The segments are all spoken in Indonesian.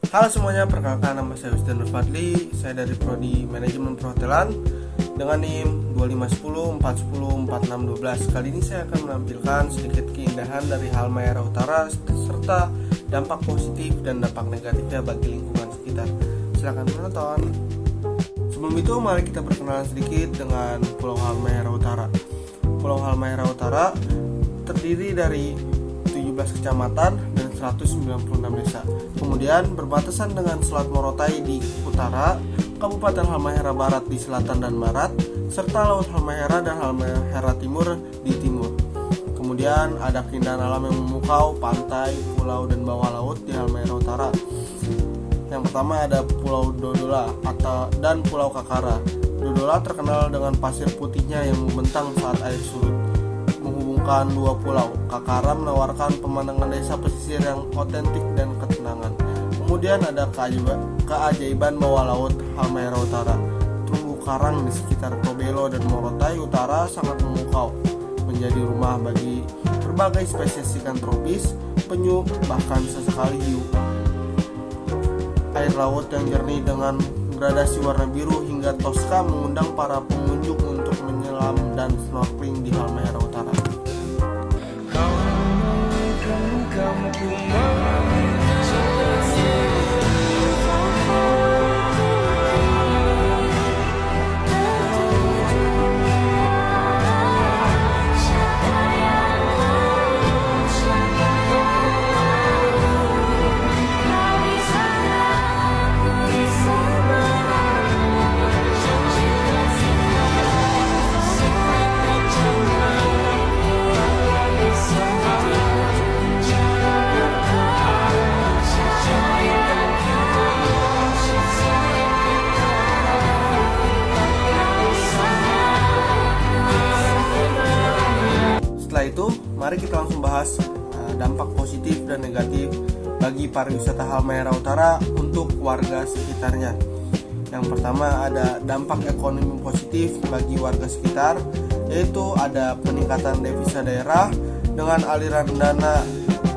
Halo semuanya, perkenalkan nama saya Ustaz Nur Fadli. Saya dari Prodi Manajemen Perhotelan dengan NIM 251041041612. Kali ini saya akan menampilkan sedikit keindahan dari Halmahera Utara serta dampak positif dan dampak negatifnya bagi lingkungan sekitar. Silakan menonton. Sebelum itu, mari kita perkenalan sedikit dengan Pulau Halmahera Utara. Pulau Halmahera Utara terdiri dari 17 kecamatan dan 196 desa. Kemudian berbatasan dengan Selat Morotai di utara, Kabupaten Halmahera Barat di selatan dan barat, serta Laut Halmahera dan Halmahera Timur di timur. Kemudian ada keindahan alam yang memukau, pantai, pulau, dan bawah laut di Halmahera Utara. Yang pertama ada Pulau Dodola dan Pulau Kakara. Dodola terkenal dengan pasir putihnya yang membentang saat air surut, menghubungkan dua pulau. Kakara menawarkan pemandangan desa pesisir yang otentik dan ketenangan. Kemudian ada keajaiban bawah laut Halmahera Utara. Terumbu karang di sekitar Tobelo dan Morotai Utara sangat memukau, menjadi rumah bagi berbagai spesies ikan tropis, penyu, bahkan sesekali hiu. Air laut yang jernih dengan gradasi warna biru hingga toska mengundang para pengunjung untuk menyelam dan snorkeling di Halmahera Utara. Setelah itu, mari kita langsung bahas dampak positif dan negatif bagi pariwisata Halmahera Utara untuk warga sekitarnya. Yang pertama ada dampak ekonomi positif bagi warga sekitar, yaitu ada peningkatan devisa daerah dengan aliran dana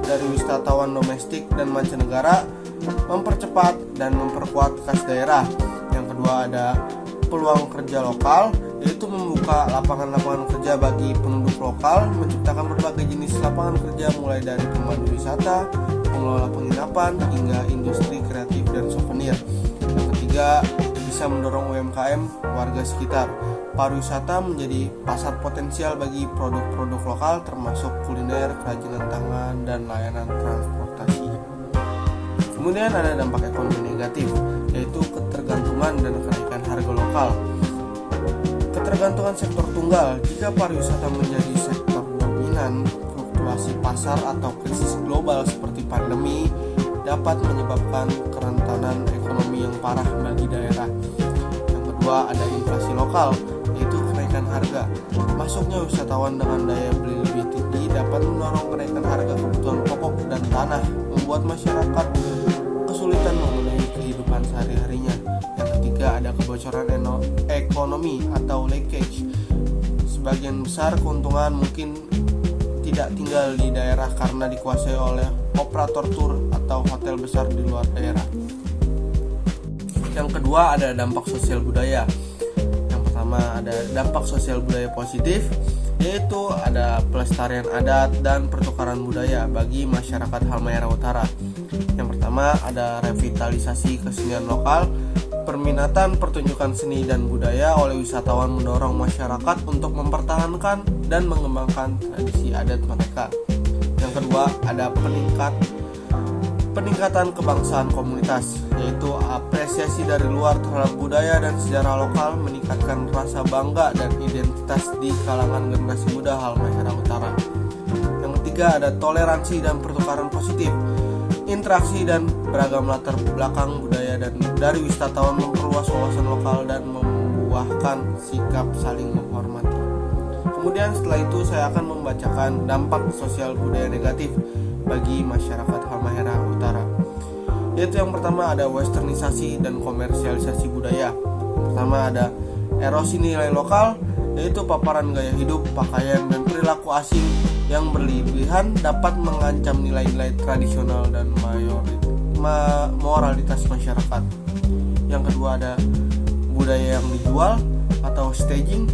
dari wisatawan domestik dan mancanegara, mempercepat dan memperkuat kas daerah. Yang kedua ada peluang kerja lokal, yaitu membuka lapangan-lapangan kerja bagi penduduk lokal, menciptakan berbagai jenis lapangan kerja mulai dari pemandu wisata, pengelola penginapan, hingga industri kreatif dan souvenir. Yang ketiga, bisa mendorong UMKM warga sekitar. Pariwisata menjadi pasar potensial bagi produk-produk lokal termasuk kuliner, kerajinan tangan, dan layanan transportasi. Kemudian ada dampak ekonomi negatif, yaitu ketergantungan dan kenaikan harga lokal. Ketergantungan sektor tunggal. Jika pariwisata menjadi sektor dominan, fluktuasi pasar atau krisis global seperti pandemi dapat menyebabkan kerentanan ekonomi yang parah bagi daerah. Yang kedua ada inflasi lokal, yaitu kenaikan harga. Masuknya wisatawan dengan daya beli lebih tinggi dapat mendorong kenaikan harga kebutuhan pokok dan tanah, membuat masyarakat kesulitan memenuhi kehidupan sehari-harinya. Yang ketiga ada kebocoran ekonomi atau leakage. Sebagian besar keuntungan mungkin tidak tinggal di daerah karena dikuasai oleh operator tur atau hotel besar di luar daerah. Yang kedua ada dampak sosial budaya. Yang pertama ada dampak sosial budaya positif, yaitu ada pelestarian adat dan pertukaran budaya bagi masyarakat Halmahera Utara. Yang pertama ada revitalisasi kesenian lokal. Perminatan pertunjukan seni dan budaya oleh wisatawan mendorong masyarakat untuk mempertahankan dan mengembangkan tradisi adat mereka. Yang kedua ada peningkatan kebangsaan komunitas, yaitu apresiasi dari luar terhadap budaya dan sejarah lokal, meningkatkan rasa bangga dan identitas di kalangan generasi muda Halmahera Utara. Yang ketiga ada toleransi dan pertukaran positif. Interaksi dan beragam latar belakang budaya dan dari wisatawan memperluas wawasan lokal dan membuahkan sikap saling menghormati. Kemudian setelah itu saya akan membacakan dampak sosial budaya negatif bagi masyarakat Halmahera Utara. Yaitu yang pertama ada westernisasi dan komersialisasi budaya. Pertama ada erosi nilai lokal, yaitu paparan gaya hidup, pakaian, dan perilaku asing yang berlebihan dapat mengancam nilai-nilai tradisional dan moralitas masyarakat. Yang kedua ada budaya yang dijual atau staging.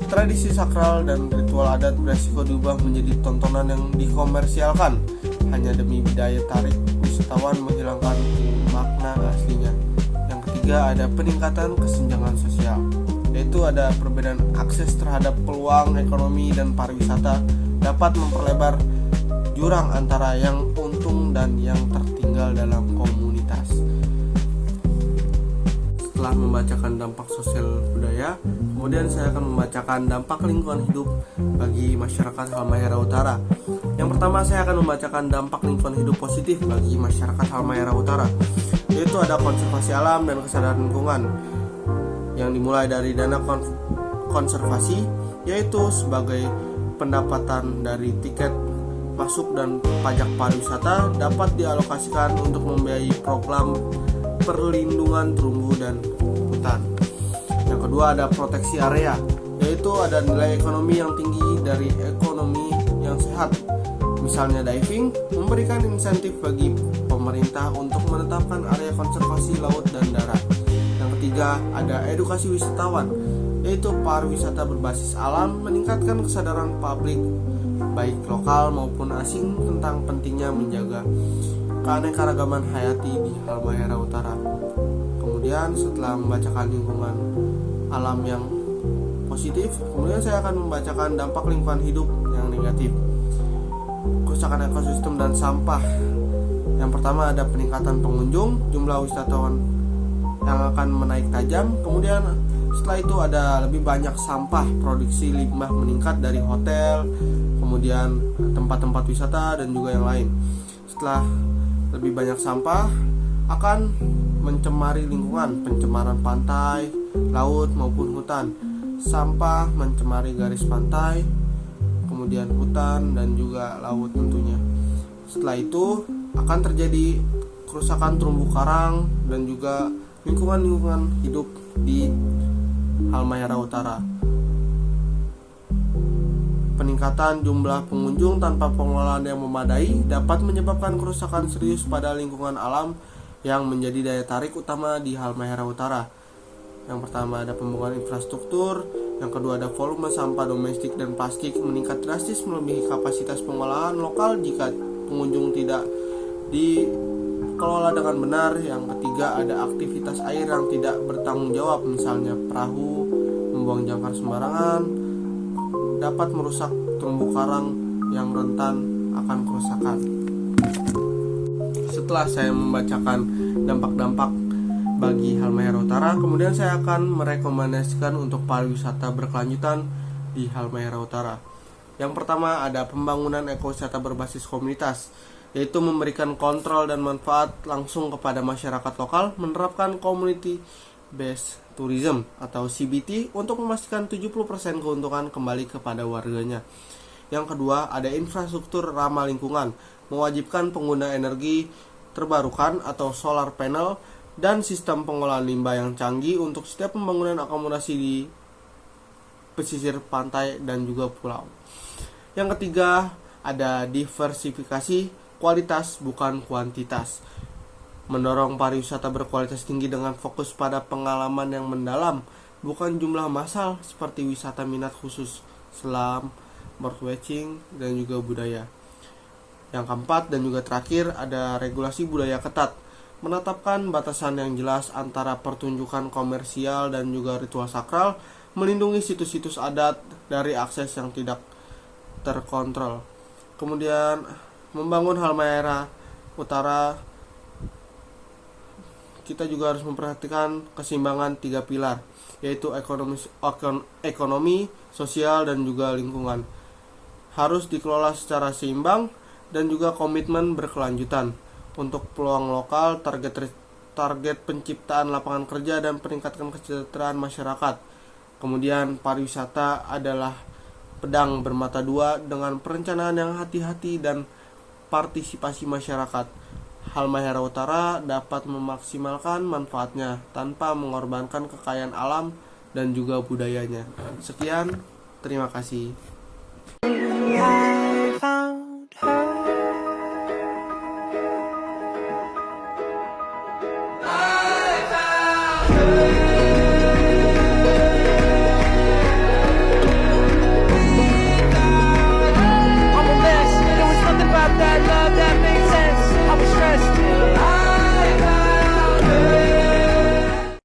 Tradisi sakral dan ritual adat beresiko diubah menjadi tontonan yang dikomersialkan hanya demi daya tarik wisatawan, menghilangkan makna aslinya. Yang ketiga ada peningkatan kesenjangan sosial, yaitu ada perbedaan akses terhadap peluang ekonomi dan pariwisata dapat memperlebar jurang antara yang untung dan yang tertinggal dalam komunitas. Setelah membacakan dampak sosial budaya, kemudian saya akan membacakan dampak lingkungan hidup bagi masyarakat Halmahera Utara. Yang pertama, saya akan membacakan dampak lingkungan hidup positif bagi masyarakat Halmahera Utara, yaitu ada konservasi alam dan kesadaran lingkungan yang dimulai dari dana konservasi, yaitu sebagai pendapatan dari tiket masuk dan pajak pariwisata dapat dialokasikan untuk membiayai program perlindungan terumbu dan hutan. Yang kedua ada proteksi area, yaitu ada nilai ekonomi yang tinggi dari ekonomi yang sehat. Misalnya diving memberikan insentif bagi pemerintah untuk menetapkan area konservasi laut dan darat. Yang ketiga ada edukasi wisatawan, yaitu pariwisata berbasis alam meningkatkan kesadaran publik baik lokal maupun asing tentang pentingnya menjaga keanekaragaman hayati di Halmahera Utara. Kemudian setelah membacakan lingkungan alam yang positif, kemudian saya akan membacakan dampak lingkungan hidup yang negatif. Kerusakan ekosistem dan sampah. Yang pertama ada peningkatan pengunjung, jumlah wisatawan yang akan menaik tajam. Kemudian setelah itu ada lebih banyak sampah, produksi limbah meningkat dari hotel, kemudian tempat-tempat wisata dan juga yang lain. Setelah lebih banyak sampah akan mencemari lingkungan, pencemaran pantai, laut maupun hutan. Sampah mencemari garis pantai, kemudian hutan dan juga laut tentunya. Setelah itu akan terjadi kerusakan terumbu karang dan juga lingkungan hidup di Halmahera Utara. Peningkatan jumlah pengunjung tanpa pengelolaan yang memadai dapat menyebabkan kerusakan serius pada lingkungan alam yang menjadi daya tarik utama di Halmahera Utara. Yang pertama ada pembangunan infrastruktur, yang kedua ada volume sampah domestik dan plastik meningkat drastis melebihi kapasitas pengolahan lokal jika pengunjung tidak dikelola dengan benar. Yang ketiga ada aktivitas air yang tidak bertanggung jawab, misalnya perahu membuang jangkar sembarangan dapat merusak terumbu karang yang rentan akan kerusakan. Setelah saya membacakan dampak-dampak bagi Halmahera Utara, kemudian saya akan merekomendasikan untuk pariwisata berkelanjutan di Halmahera Utara. Yang pertama ada pembangunan ekowisata berbasis komunitas, yaitu memberikan kontrol dan manfaat langsung kepada masyarakat lokal, menerapkan community based tourism atau CBT untuk memastikan 70% keuntungan kembali kepada warganya. Yang kedua ada infrastruktur ramah lingkungan, mewajibkan pengguna energi terbarukan atau solar panel dan sistem pengolahan limbah yang canggih untuk setiap pembangunan akomodasi di pesisir pantai dan juga pulau. Yang ketiga ada diversifikasi kualitas bukan kuantitas, mendorong pariwisata berkualitas tinggi dengan fokus pada pengalaman yang mendalam, bukan jumlah massal seperti wisata minat khusus, selam, birdwatching, dan juga budaya. Yang keempat dan juga terakhir ada regulasi budaya ketat, menetapkan batasan yang jelas antara pertunjukan komersial dan juga ritual sakral, melindungi situs-situs adat dari akses yang tidak terkontrol. Kemudian membangun Halmahera Utara, kita juga harus memperhatikan keseimbangan 3 pilar, yaitu ekonomi, sosial, dan juga lingkungan. Harus dikelola secara seimbang dan juga komitmen berkelanjutan untuk peluang lokal, target penciptaan lapangan kerja dan peningkatan kesejahteraan masyarakat. Kemudian pariwisata adalah pedang bermata dua dengan perencanaan yang hati-hati dan partisipasi masyarakat. Halmahera Utara dapat memaksimalkan manfaatnya tanpa mengorbankan kekayaan alam dan juga budayanya. Sekian, terima kasih.